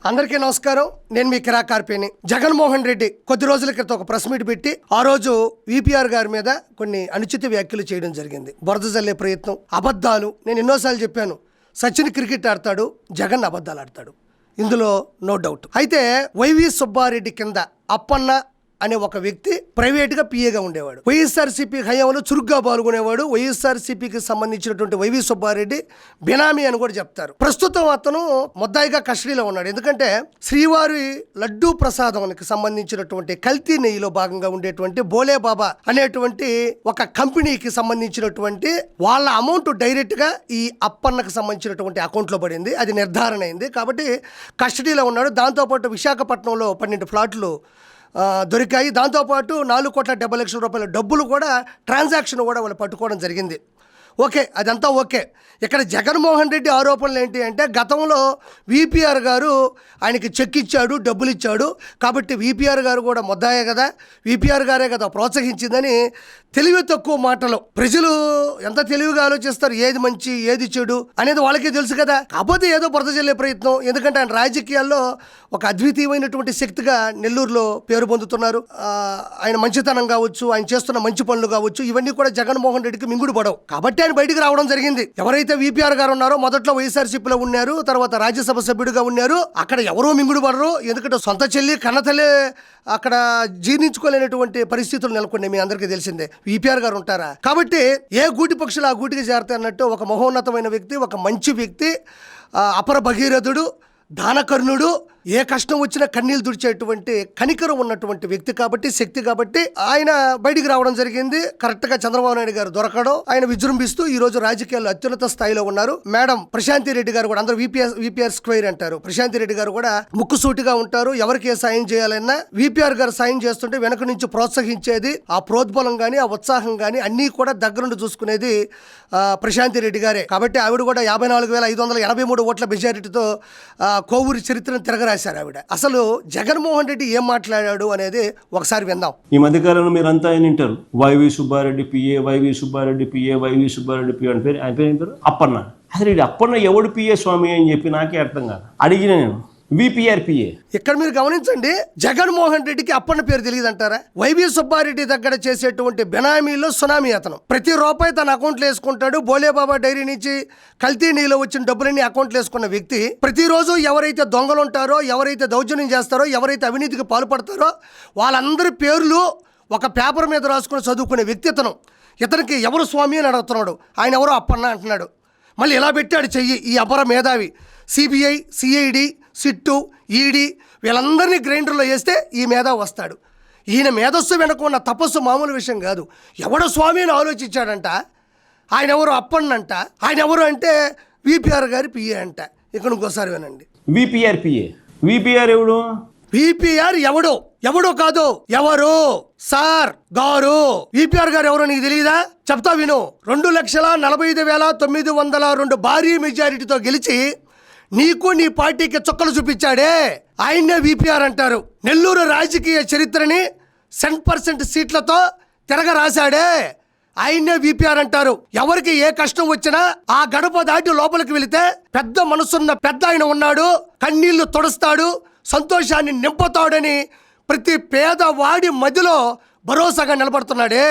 అందరికీ నమస్కారం. నేను మీ కిరా కార్పేని. జగన్మోహన్ రెడ్డి కొద్ది రోజుల క్రితం ఒక ప్రెస్ మీట్ పెట్టి ఆ రోజు విపిఆర్ గారి మీద కొన్ని అనుచిత వ్యాఖ్యలు చేయడం జరిగింది. బురద జల్లే ప్రయత్నం, అబద్ధాలు. నేను ఎన్నోసార్లు చెప్పాను, సచిన్ క్రికెట్ ఆడతాడు, జగన్ అబద్ధాలు ఆడతాడు, ఇందులో నో డౌట్. అయితే వైవి సుబ్బారెడ్డి కింద అప్పన్న అనే ఒక వ్యక్తి ప్రైవేట్గా పిఏగా ఉండేవాడు. వైఎస్ఆర్సీపీ హయాంలో చురుగ్గా పాల్గొనేవాడు. వైఎస్ఆర్సీపీకి సంబంధించినటువంటి వైవి సుబ్బారెడ్డి బినామీ అని కూడా చెప్తారు. ప్రస్తుతం అతను ముద్దాయిగా కస్టడీలో ఉన్నాడు. ఎందుకంటే శ్రీవారి లడ్డూ ప్రసాదానికి సంబంధించినటువంటి కల్తీ నెయ్యిలో భాగంగా ఉండేటువంటి బోలే బాబా అనేటువంటి ఒక కంపెనీకి సంబంధించినటువంటి వాళ్ళ అమౌంట్ డైరెక్ట్ గా ఈ అప్పన్నకు సంబంధించినటువంటి అకౌంట్లో పడింది. అది నిర్ధారణ అయింది కాబట్టి కస్టడీలో ఉన్నాడు. దాంతోపాటు విశాఖపట్నంలో 12 ఫ్లాట్లు దొరికాయి. దాంతోపాటు 4,70,00,000 రూపాయల డబ్బులు కూడా ట్రాన్సాక్షన్ కూడా వాళ్ళు పట్టుకోవడం జరిగింది. ఓకే, అదంతా ఓకే. ఇక్కడ జగన్మోహన్ రెడ్డి ఆరోపణలు ఏంటి అంటే, గతంలో విపిఆర్ గారు ఆయనకి చెక్ ఇచ్చాడు, డబ్బులు ఇచ్చాడు, కాబట్టి విపిఆర్ గారు కూడా ముద్దాయే కదా, విపిఆర్ గారే కదా ప్రోత్సహించిందని తెలివి తక్కువ మాటలు. ప్రజలు ఎంత తెలివిగా ఆలోచిస్తారు, ఏది మంచి ఏది చెడు అనేది వాళ్ళకే తెలుసు కదా. కాకపోతే ఏదో బురద జల్లే ప్రయత్నం. ఎందుకంటే ఆయన రాజకీయాల్లో ఒక అద్వితీయమైనటువంటి శక్తిగా నెల్లూరులో పేరు పొందుతున్నారు. ఆయన మంచితనం కావచ్చు, ఆయన చేస్తున్న మంచి పనులు కావచ్చు, ఇవన్నీ కూడా జగన్మోహన్ రెడ్డికి మింగుడు పడవు. కాబట్టి ఆయన బయటికి రావడం జరిగింది. ఎవరైతే విపిఆర్ గారు ఉన్నారో మొదట్లో వైఎస్ఆర్సీపీలో ఉన్నారు, తర్వాత రాజ్యసభ సభ్యుడిగా ఉన్నారు. అక్కడ ఎవరో మింగుడు పడరు. ఎందుకంటే సొంత చెల్లి కన్నతల్లి అక్కడ జీర్ణించుకోలేనటువంటి పరిస్థితులు నెలకొన్నాయి. మీ అందరికీ తెలిసిందే. విపిఆర్ గారు ఉంటారా? కాబట్టి ఏ గూటి పక్షులు ఆ గూటికి చేరతాయి అన్నట్టు ఒక మహోన్నతమైన వ్యక్తి, ఒక మంచి వ్యక్తి, అపర భగీరథుడు, దానకర్ణుడు, ఏ కష్టం వచ్చినా కన్నీళ్ళు తుడిచేటువంటి కనికరం ఉన్నటువంటి వ్యక్తి కాబట్టి, శక్తి కాబట్టి ఆయన బయటికి రావడం జరిగింది. కరెక్ట్ గా చంద్రబాబు నాయుడు గారు దొరకడం, ఆయన విజృంభిస్తూ ఈ రోజు రాజకీయాల్లో అత్యున్నత స్థాయిలో ఉన్నారు. మేడం ప్రశాంతి రెడ్డి గారు కూడా, అందరూ విపిఆర్ స్క్వేర్ అంటారు, ప్రశాంతి రెడ్డి గారు కూడా ముక్కుసూటిగా ఉంటారు. ఎవరికి ఏ సాయం చేయాలన్నా విపిఆర్ గారు సాయం చేస్తుంటే వెనక నుంచి ప్రోత్సహించేది, ఆ ప్రోద్బలం గానీ ఆ ఉత్సాహం గానీ అన్నీ కూడా దగ్గరుండి చూసుకునేది ప్రశాంతి రెడ్డి గారే. కాబట్టి ఆవిడ కూడా 54,583 ఓట్ల మెజారిటీతో కోవూరి చరిత్రను తిరగరాశారు ఆవిడ. అసలు జగన్మోహన్ రెడ్డి ఏం మాట్లాడాడు అనేది ఒకసారి విందాం. ఈ మధ్యకాలంలో మీరు అంతా ఆయన వింటారు, YV Subba Reddy PA, YV Subba Reddy PA, YV Subba Reddy PA అని పేరు. ఆయన పేరు ఏం పేరు? అప్పన్న. అసలు ఇది అప్పన్న ఎవడు పిఏ స్వామి అని చెప్పి నాకే అర్థం కాదు. అడిగిన నేను విపిఆర్పిఏ. ఇక్కడ మీరు గమనించండి, జగన్మోహన్ రెడ్డికి అప్పన్న పేరు తెలియదు అంటారా? వైవి సుబ్బారెడ్డి దగ్గర చేసేటువంటి బెనామీలో సునామీ అతను. ప్రతి రూపాయి తన అకౌంట్లో వేసుకుంటాడు. బోలేబాబా డైరీ నుంచి కల్తీ నీళ్ళు వచ్చిన డబ్బులన్నీ అకౌంట్లో వేసుకున్న వ్యక్తి ప్రతిరోజు ఎవరైతే దొంగలు ఉంటారో, ఎవరైతే దౌర్జన్యం చేస్తారో, ఎవరైతే అవినీతికి పాల్పడతారో వాళ్ళందరి పేర్లు ఒక పేపర్ మీద రాసుకుని చదువుకునే వ్యక్తి ఇతను. ఇతనికి ఎవరు స్వామి అని అడుగుతున్నాడు, ఆయన ఎవరో అప్పన్న అంటున్నాడు. మళ్ళీ ఎలా పెట్టాడు చెయ్యి ఈ అపర మేధావి. సిబిఐ, సిఐడి, సిట్టు, ఈడీ వీళ్ళందరినీ గ్రైండర్లో వేస్తే ఈ మేధావి వస్తాడు. ఈయన మేధస్సు వెనకున్న తపస్సు మామూలు విషయం కాదు. ఎవడో స్వామి అని ఆలోచించాడంట. ఆయన ఎవరు అప్పన్నంట. ఆయన ఎవరు అంటే విపిఆర్ గారి పిఏ అంట. ఇక్కడ ఇంకోసారి వినండి. విపిఆర్పిఏ. విపిఆర్ ఎవడు? విపిఆర్ ఎవడో కాదు, ఎవరు సార్ గారు. విపిఆర్ గారు ఎవరో నీకు తెలియదా? చెప్తా విను. 2,45,902 భారీ మెజారిటీతో గెలిచి నీకు నీ పార్టీకి చుక్కలు చూపించాడే, ఆయన్నే విపిఆర్ అంటారు. నెల్లూరు రాజకీయ చరిత్రని 100% సీట్లతో తిరగరాశాడే, ఆయన్నే విపిఆర్ అంటారు. ఎవరికి ఏ కష్టం వచ్చినా ఆ గడప దాటి లోపలికి వెళితే పెద్ద మనసున్న పెద్ద ఆయన ఉన్నాడు, కన్నీళ్లు తుడుస్తాడు, సంతోషాన్ని నింపుతాడని ప్రతి పేదవాడి మధ్యలో భరోసాగా నిలబడుతున్నాడే,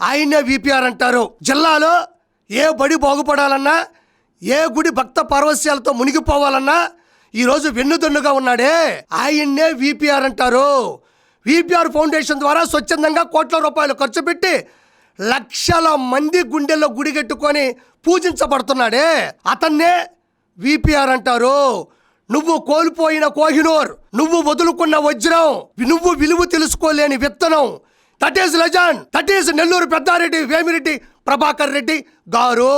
ఆయన్నే విపిఆర్ అంటారు. జిల్లాలో ఏ బడి బాగుపడాలన్నా, ఏ గుడి భక్త పార్వశ్యాలతో మునిగిపోవాలన్నా ఈరోజు వెన్నుదన్నుగా ఉన్నాడే, ఆయన్నే విపిఆర్ అంటారు. విపిఆర్ ఫౌండేషన్ ద్వారా స్వచ్ఛందంగా కోట్ల రూపాయలు ఖర్చు పెట్టి లక్షల మంది గుండెల్లో గుడిగెట్టుకొని పూజించబడుతున్నాడే, అతన్నే విపిఆర్ అంటారు. నువ్వు కోల్పోయిన కోహినూర్, నువ్వు వదులుకున్న వజ్రం, నువ్వు విలువ తెలుసుకోలేని విత్తనం, that is legend, that is Nellore Peddareddy Vemireddy Prabhakar Reddy గారు.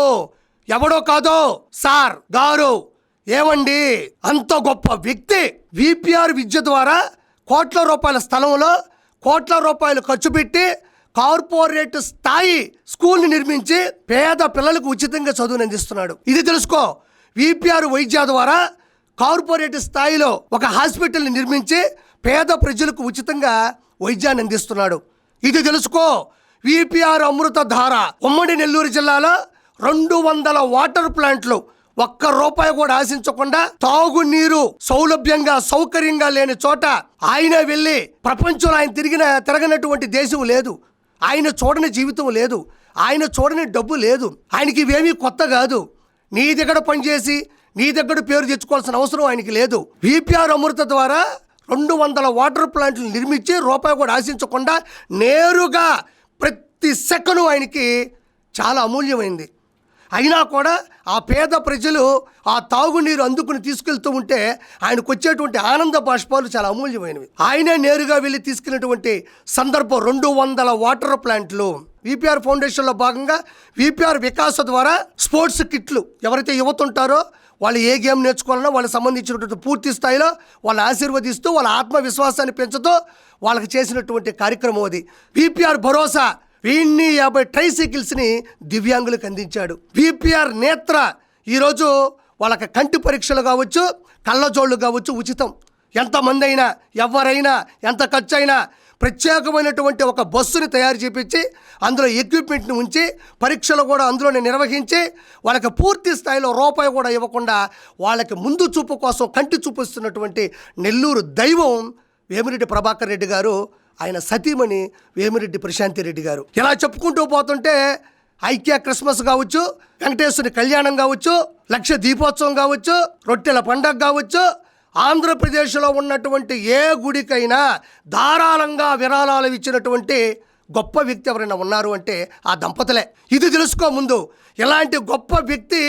ఎవడో కాదో, సార్ గారు. ఏమండి, అంత గొప్ప వ్యక్తి విపిఆర్ విద్య ద్వారా కోట్ల రూపాయల స్థలంలో కోట్ల రూపాయలు ఖర్చు పెట్టి కార్పొరేట్ స్థాయి స్కూల్ని నిర్మించి పేద పిల్లలకు ఉచితంగా చదువుని అందిస్తున్నాడు. ఇది తెలుసుకో. విపిఆర్ వైద్య ద్వారా కార్పొరేట్ స్థాయిలో ఒక హాస్పిటల్ని నిర్మించి పేద ప్రజలకు ఉచితంగా వైద్యాన్ని అందిస్తున్నాడు. ఇది తెలుసుకో. విపిఆర్ అమృత ధార ఉమ్మడి నెల్లూరు జిల్లాలో 200 వాటర్ ప్లాంట్లు ఒక్క రూపాయి కూడా ఆశించకుండా తాగునీరు సౌలభ్యంగా సౌకర్యంగా లేని చోట ఆయన వెళ్ళి ప్రపంచంలో ఆయన తిరగనటువంటి దేశం లేదు, ఆయన చూడని జీవితం లేదు, ఆయన చూడని డబ్బు లేదు. ఆయనకి ఇవేమీ కొత్త కాదు. నీ దగ్గర పనిచేసి నీ దగ్గర పేరు తెచ్చుకోవాల్సిన అవసరం ఆయనకి లేదు. విపిఆర్ అమృత ద్వారా 200 వాటర్ ప్లాంట్లు నిర్మించి రూపాయి కూడా ఆశించకుండా నేరుగా ప్రతి సెకను ఆయనకి చాలా అమూల్యమైంది. అయినా కూడా ఆ పేద ప్రజలు ఆ తాగునీరు అందుకుని తీసుకెళ్తూ ఉంటే ఆయనకు వచ్చేటువంటి ఆనంద బాష్పాలు చాలా అమూల్యమైనవి. ఆయనే నేరుగా వెళ్ళి తీసుకెళ్ళినటువంటి సందర్భం 200 వాటర్ ప్లాంట్లు. విపిఆర్ ఫౌండేషన్లో భాగంగా విపిఆర్ వికాస ద్వారా స్పోర్ట్స్ కిట్లు ఎవరైతే యువత ఉంటారో వాళ్ళు ఏ గేమ్ నేర్చుకోవాలన్నా వాళ్ళకి సంబంధించినటువంటి పూర్తి స్థాయిలో వాళ్ళని ఆశీర్వదిస్తూ వాళ్ళ ఆత్మవిశ్వాసాన్ని పెంచుతూ వాళ్ళకి చేసినటువంటి కార్యక్రమం అది. విపిఆర్ భరోసా 50 ట్రైసైకిల్స్ని దివ్యాంగులకు అందించాడు. విపిఆర్ నేత్ర ఈరోజు వాళ్ళకి కంటి పరీక్షలు కావచ్చు, కళ్ళజోళ్ళు కావచ్చు ఉచితం. ఎంతమంది అయినా ఎవరైనా ఎంత ఖర్చు అయినా ప్రత్యేకమైనటువంటి ఒక బస్సుని తయారు చేపించి అందులో ఎక్విప్మెంట్ని ఉంచి పరీక్షలు కూడా అందులోనే నిర్వహించి వాళ్ళకి పూర్తి స్థాయిలో రూపాయి కూడా ఇవ్వకుండా వాళ్ళకి ముందు చూపు కోసం కంటి చూపిస్తున్నటువంటి నెల్లూరు దైవం వేమిరెడ్డి ప్రభాకర్ రెడ్డి గారు, ఆయన సతీమణి వేమిరెడ్డి ప్రశాంతి రెడ్డి గారు. ఇలా చెప్పుకుంటూ పోతుంటే ఐక్య క్రిస్మస్ కావచ్చు, వెంకటేశ్వరి కళ్యాణం కావచ్చు, లక్ష దీపోత్సవం కావచ్చు, రొట్టెల పండగ కావచ్చు, ఆంధ్రప్రదేశ్లో ఉన్నటువంటి ఏ గుడికైనా ధారాళంగా విరాళాలు ఇచ్చినటువంటి గొప్ప వ్యక్తి ఎవరైనా ఉన్నారు అంటే ఆ దంపతులే. ఇది తెలుసుకో ముందు. ఇలాంటి గొప్ప వ్యక్తి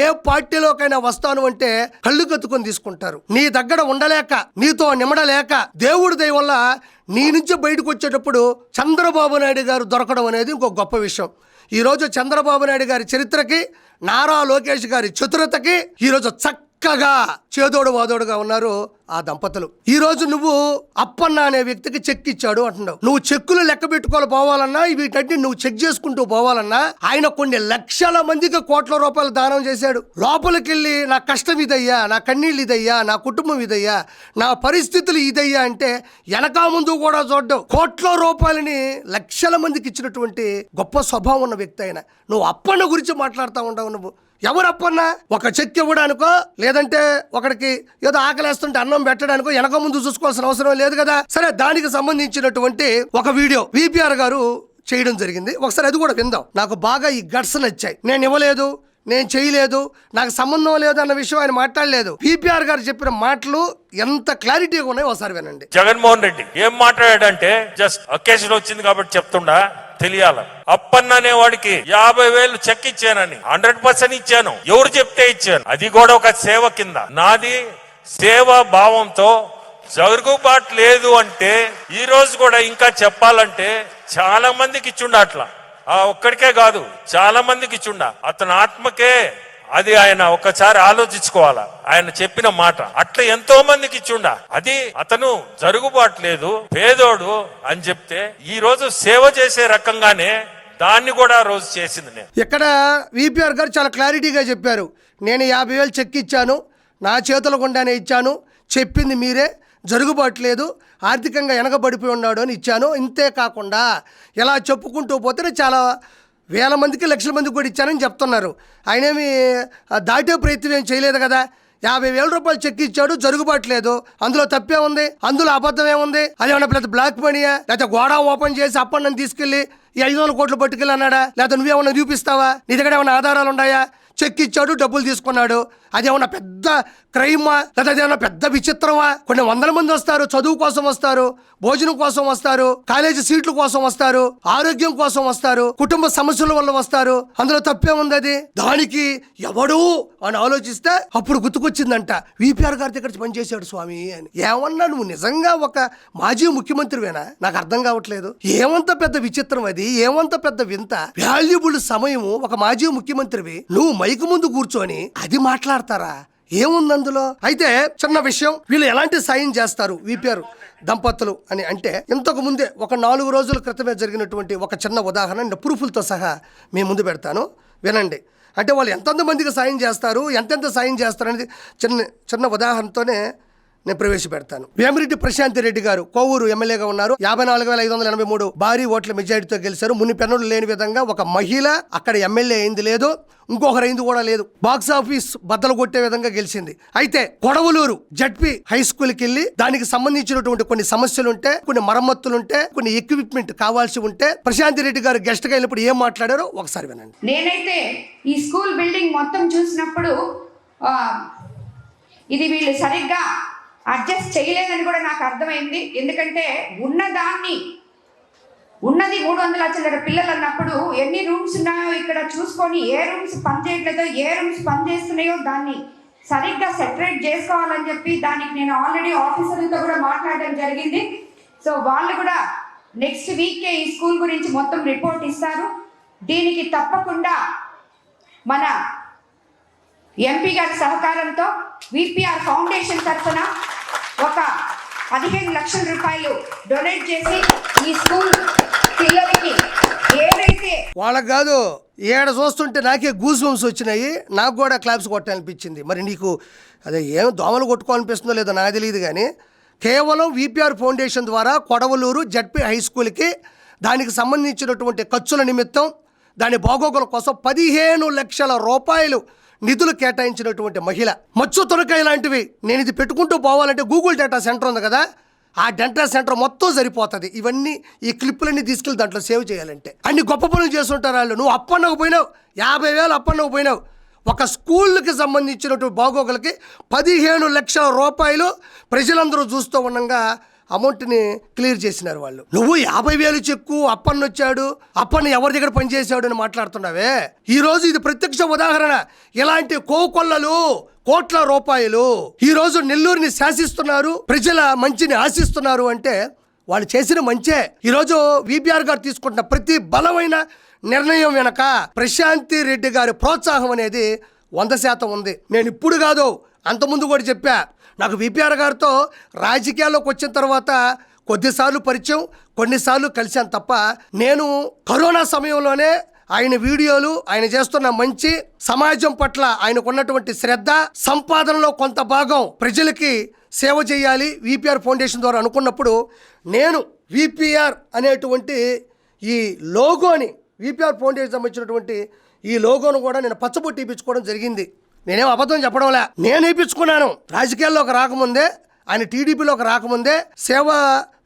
ఏ పార్టీలోకైనా వస్తాను అంటే కళ్ళు కత్తుకొని తీసుకుంటారు. నీ దగ్గర ఉండలేక, నీతో నిమడలేక, దేవుడి దయ వల్ల నీ నుంచి బయటకు వచ్చేటప్పుడు చంద్రబాబు నాయుడు గారు దొరకడం అనేది ఇంకో గొప్ప విషయం. ఈరోజు చంద్రబాబు నాయుడు గారి చరిత్రకి, నారా లోకేష్ గారి చతురతకి ఈరోజు చక్కగా చేదోడు వాదోడుగా ఉన్నారు ఆ దంపతులు. ఈ రోజు నువ్వు అప్పన్న అనే వ్యక్తికి చెక్ ఇచ్చాడు అంటున్నావు. నువ్వు చెక్కులు లెక్క పెట్టుకోవాలి పోవాలన్నా, వీటన్ని నువ్వు చెక్ చేసుకుంటూ పోవాలన్నా ఆయన కొన్ని లక్షల మందికి కోట్ల రూపాయలు దానం చేశాడు. లోపలికి వెళ్ళి నా కష్టం ఇదయ్యా, నా కన్నీళ్ళు ఇదయ్యా, నా కుటుంబం ఇదయ్యా, నా పరిస్థితులు ఇదయ్యా అంటే వెనక ముందు కూడా చూడ్డం. కోట్ల రూపాయలని లక్షల మందికి ఇచ్చినటువంటి గొప్ప స్వభావం ఉన్న వ్యక్తి ఆయన. నువ్వు అప్పన్న గురించి మాట్లాడుతూ ఉండవు. నువ్వు ఎవరు అప్పన్నా? ఒక చెక్ ఇవ్వడానికో లేదంటే ఒకడికి ఏదో ఆకలేస్తుంటే అన్నం పెట్టడానికో వెనక ముందు చూసుకోవాల్సిన అవసరం లేదు కదా. సరే, దానికి సంబంధించినటువంటి ఒక వీడియో విపిఆర్ గారు చేయడం జరిగింది. ఒకసారి అది కూడా విందాం. నాకు బాగా ఈ గట్స్ నచ్చాయి. నేను ఇవ్వలేదు, నేను చేయలేదు, నాకు సంబంధం లేదు అన్న విషయం ఆయన మాట్లాడలేదు. విపిఆర్ గారు చెప్పిన మాటలు ఎంత క్లారిటీగా ఉన్నాయో ఒకసారి వినండి. జగన్మోహన్ రెడ్డి ఏం మాట్లాడాడంటే, జస్ట్ అకేషన్ వచ్చింది కాబట్టి చెప్తుండా తెలియాల. అప్పన్న అనేవాడికి 50,000 చెక్ ఇచ్చానని 100% ఇచ్చాను. ఎవరు చెప్తే ఇచ్చాను, అది కూడా ఒక సేవ కింద. నాది సేవా భావంతో జరుగుబాటు లేదు అంటే ఈ రోజు కూడా ఇంకా చెప్పాలంటే చాలా మందికి ఇచ్చుండ. అట్లా ఒక్కడికే కాదు, చాలా మందికి ఇచ్చుండ. అతని ఆత్మకే అది ఆయన ఒకసారి ఆలోచించుకోవాలా. ఆయన చెప్పిన మాట అట్లా ఎంతో మందికి ఇచ్చుండ. అది అతను జరుగుబాటు లేదు, పేదోడు అని చెప్తే ఈ రోజు సేవ చేసే రకంగానే దాన్ని కూడా ఆ రోజు చేసింది. నేను ఇక్కడ విపిఆర్ గారు చాలా క్లారిటీగా చెప్పారు. నేను 50,000 చెక్ ఇచ్చాను, నా చేతుల గుండానే ఇచ్చాను, చెప్పింది మీరే, జరుగుబాటు లేదు, ఆర్థికంగా వెనకబడిపోయి ఉన్నాడు అని ఇచ్చాను. ఇంతే కాకుండా ఇలా చెప్పుకుంటూ పోతే చాలా వేల మందికి, లక్షల మందికి కూడా ఇచ్చానని చెప్తున్నారు. ఆయనేమి దాటే ప్రయత్నం ఏం చేయలేదు కదా. 50,000 రూపాయలు చెక్ ఇచ్చాడు, జరుగుబాటు లేదు, అందులో తప్పే ఉంది, అందులో అబద్ధం ఏముంది? అది ఏమన్నా పెద్ద బ్లాక్ మనీయా? లేకపోతే గోడ ఓపెన్ చేసి అప్పన్నని తీసుకెళ్ళి ఈ 500 కోట్లు పట్టుకెళ్ళి అన్నాడా? లేకపోతే నువ్వేమన్నా చూపిస్తావా? నీ దగ్గర ఏమన్నా ఆధారాలు ఉన్నాయా? చెక్ ఇచ్చాడు, డబ్బులు తీసుకున్నాడు, అదేమన్నా పెద్ద క్రైమా? లేదా అదేమన్నా పెద్ద విచిత్రమా? కొన్ని వందల మంది వస్తారు, చదువు కోసం వస్తారు, భోజనం కోసం వస్తారు, కాలేజీ సీట్ల కోసం వస్తారు, ఆరోగ్యం కోసం వస్తారు, కుటుంబ సమస్యల వల్ల వస్తారు, అందులో తప్పే ఉంది. అది దానికి ఎవడు అని ఆలోచిస్తే అప్పుడు గుర్తుకొచ్చిందంట, విపిఆర్ గారి దగ్గర పనిచేశాడు స్వామి అని. ఏమన్నా నువ్వు నిజంగా ఒక మాజీ ముఖ్యమంత్రివేనా? నాకు అర్థం కావట్లేదు. ఏమంత పెద్ద విచిత్రం అది, ఏమంత పెద్ద వింత. వాల్యుబుల్ సమయము ఒక మాజీ ముఖ్యమంత్రివి నువ్వు మైకు ముందు కూర్చొని అది మాట్లాడతారా? ఏముంది అందులో? అయితే చిన్న విషయం, వీళ్ళు ఎలాంటి సాయం చేస్తారు విపిఆర్ దంపతులు అని అంటే, ఇంతకు ముందే ఒక 4 రోజుల క్రితమే జరిగినటువంటి ఒక చిన్న ఉదాహరణ ప్రూఫ్లతో సహా మీ ముందు పెడతాను, వినండి. అంటే వాళ్ళు ఎంతెంత మందికి సాయం చేస్తారు, ఎంతెంత సాయం చేస్తారు అనేది చిన్న ఉదాహరణతోనే నేను ప్రవేశపెడతాను. వేమిరెడ్డి ప్రశాంత్ రెడ్డి గారు కోవూరు ఎమ్మెల్యేగా ఉన్నారు. 54,583 భారీ ఓట్ల మెజారిటీతో గెలిచారు. మునిపెన్నడూ లేని విధంగా ఒక మహిళ అక్కడ ఎమ్మెల్యే అయింది లేదు, ఇంకొకరు అయింది కూడా లేదు. బాక్స్ ఆఫీస్ బద్దలు కొట్టే విధంగా గెలిచింది. అయితే కొడవలూరు జడ్పీ హై స్కూల్కి వెళ్ళి దానికి సంబంధించినటువంటి కొన్ని సమస్యలుంటే, కొన్ని మరమ్మతులుంటే, కొన్ని ఎక్విప్మెంట్ కావాల్సి ఉంటే ప్రశాంత్ రెడ్డి గారు గెస్ట్ గా వెళ్ళినప్పుడు ఏం మాట్లాడారో ఒకసారి వినండి. నేనైతే ఈ స్కూల్ బిల్డింగ్ మొత్తం చూసినప్పుడు ఇది వీళ్ళు సరిగ్గా అడ్జస్ట్ చేయలేదని కూడా నాకు అర్థమైంది. ఎందుకంటే ఉన్నది 300 చిల్లర పిల్లలు అన్నప్పుడు ఎన్ని రూమ్స్ ఉన్నాయో ఇక్కడ చూసుకొని ఏ రూమ్స్ పనిచేయట్లేదో, ఏ రూమ్స్ పనిచేస్తున్నాయో దాన్ని సరిగ్గా సెపరేట్ చేసుకోవాలని చెప్పి దానికి నేను ఆల్రెడీ ఆఫీసర్లతో కూడా మాట్లాడడం జరిగింది. సో వాళ్ళు కూడా నెక్స్ట్ వీకే ఈ స్కూల్ గురించి మొత్తం రిపోర్ట్ ఇస్తారు. దీనికి తప్పకుండా మన ఎంపీ గారి సహకారంతో విపిఆర్ ఫౌండేషన్ తరఫున ఒక 15 లక్షల రూపాయలు డొనేట్ చేసి ఈ స్కూల్ పిల్లలకి ఏదైతే వాళ్ళకి కాదు, ఏడ చూస్తుంటే నాకే గూస్ బంప్స్ వచ్చినాయి. నాకు కూడా క్లాప్స్ కొట్టాలనిపించింది. మరి నీకు అదే ఏం దోమలు కొట్టుకోవాలనిపిస్తుందో లేదో నాకు తెలియదు, కానీ కేవలం విపిఆర్ ఫౌండేషన్ ద్వారా కొడవలూరు జడ్పీ హై స్కూల్కి దానికి సంబంధించినటువంటి ఖర్చుల నిమిత్తం దాని బాగోగుల కోసం 15 లక్షల రూపాయలు నిధులు కేటాయించినటువంటి మహిళ. మచ్చు తొనకాయ లాంటివి. నేను ఇది పెట్టుకుంటూ పోవాలంటే గూగుల్ డేటా సెంటర్ ఉంది కదా, ఆ డేటా సెంటర్ మొత్తం సరిపోతుంది. ఇవన్నీ ఈ క్లిప్పులన్నీ తీసుకెళ్ళి దాంట్లో సేవ్ చేయాలంటే అన్ని గొప్ప పనులు చేస్తుంటారు వాళ్ళు. నువ్వు అప్పన్నకు పోయినావు, 50,000 అప్పన్నకు పోయినావు. ఒక స్కూల్కి సంబంధించినటువంటి బాగోగులకి 15 లక్షల రూపాయలు ప్రజలందరూ చూస్తూ ఉండగా అమౌంట్ని క్లియర్ చేసినారు వాళ్ళు. నువ్వు 50,000 చెక్కు, అప్పన్న వచ్చాడు, అప్పన్న ఎవరి దగ్గర పనిచేసాడు అని మాట్లాడుతున్నావే. ఈరోజు ఇది ప్రత్యక్ష ఉదాహరణ. ఇలాంటి కోకొల్లలు, కోట్ల రూపాయలు ఈరోజు నెల్లూరుని శాసిస్తున్నారు, ప్రజల మంచిని ఆశిస్తున్నారు అంటే వాళ్ళు చేసిన మంచే. ఈరోజు విపిఆర్ గారు తీసుకుంటున్న ప్రతి బలమైన నిర్ణయం వెనక ప్రశాంతి రెడ్డి గారి ప్రోత్సాహం అనేది 100% ఉంది. నేను ఇప్పుడు కాదు, అంతకుముందు కూడా చెప్పా. నాకు విపిఆర్ గారితో రాజకీయాల్లోకి వచ్చిన తర్వాత కొద్దిసార్లు పరిచయం, కొన్నిసార్లు కలిశాను తప్ప నేను కరోనా సమయంలోనే ఆయన వీడియోలు, ఆయన చేస్తున్న మంచి, సమాజం పట్ల ఆయనకున్నటువంటి శ్రద్ధ, సంపాదనలో కొంత భాగం ప్రజలకి సేవ చేయాలి విపిఆర్ ఫౌండేషన్ ద్వారా అనుకున్నప్పుడు నేను విపిఆర్ అనేటువంటి ఈ లోగోని, విపిఆర్ ఫౌండేషన్ సంబంధించినటువంటి ఈ లోగోను కూడా నేను పచ్చబొట్టి ఇప్పించుకోవడం జరిగింది. నేనేం అబద్ధం చెప్పడంలే, నేను వేయించుకున్నాను. రాజకీయాల్లోకి రాకముందే, ఆయన టీడీపీలోకి రాకముందే సేవా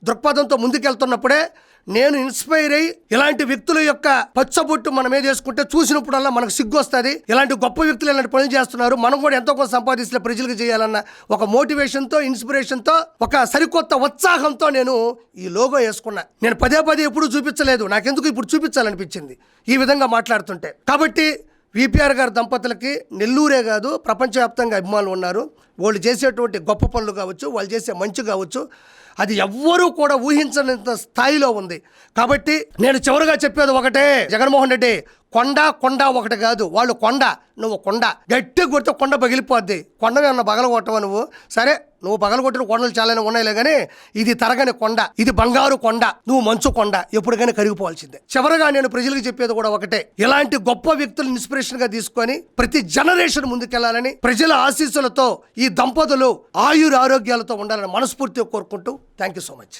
దృక్పథంతో ముందుకెళ్తున్నప్పుడే నేను ఇన్స్పైర్ అయ్యి ఇలాంటి వ్యక్తుల యొక్క పచ్చబొట్టు మనం ఏం చేసుకుంటే చూసినప్పుడల్లా మనకు సిగ్గు వస్తుంది. ఇలాంటి గొప్ప వ్యక్తులు ఇలాంటి పనులు చేస్తున్నారు, మనం కూడా ఎంతో కొంత సంపాదిస్తే ప్రజలకు చేయాలన్న ఒక మోటివేషన్తో, ఇన్స్పిరేషన్తో, ఒక సరికొత్త ఉత్సాహంతో నేను ఈ లోగో వేసుకున్నా. నేను పదే ఎప్పుడూ చూపించలేదు, నాకెందుకు ఇప్పుడు చూపించాలనిపించింది ఈ విధంగా మాట్లాడుతుంటే. కాబట్టి విపిఆర్ గారి దంపతులకి నెల్లూరే కాదు ప్రపంచవ్యాప్తంగా అభిమానులు ఉన్నారు. వాళ్ళు చేసేటువంటి గొప్ప పనులు కావచ్చు, వాళ్ళు చేసే మంచి కావచ్చు, అది ఎవ్వరూ కూడా ఊహించనంత స్థాయిలో ఉంది. కాబట్టి నేను చివరిగా చెప్పేది ఒకటే, జగన్మోహన్ రెడ్డి, కొండ ఒకటి కాదు, వాళ్ళు కొండ, నువ్వు కొండ. గట్టిగా కొడితే కొండ పగిలిపోద్ది. కొండ ఏమన్నా పగల కొట్టవా నువ్వు? సరే, నువ్వు పగల కొట్టిన కొండలు చాలానే ఉన్నాయిలే, కానీ ఇది తరగని కొండ, ఇది బంగారు కొండ, నువ్వు మంచు కొండ, ఎప్పుడు కానీ కరిగిపోవాల్సిందే. చివరగా నేను ప్రజలకు చెప్పేది కూడా ఒకటే, ఇలాంటి గొప్ప వ్యక్తులు ఇన్స్పిరేషన్ గా తీసుకొని ప్రతి జనరేషన్ ముందుకెళ్లాలని, ప్రజల ఆశీస్సులతో ఈ దంపతులు ఆయుర ఆరోగ్యాలతో ఉండాలని మనస్ఫూర్తిగా కోరుకుంటూ థ్యాంక్ యూ సో మచ్.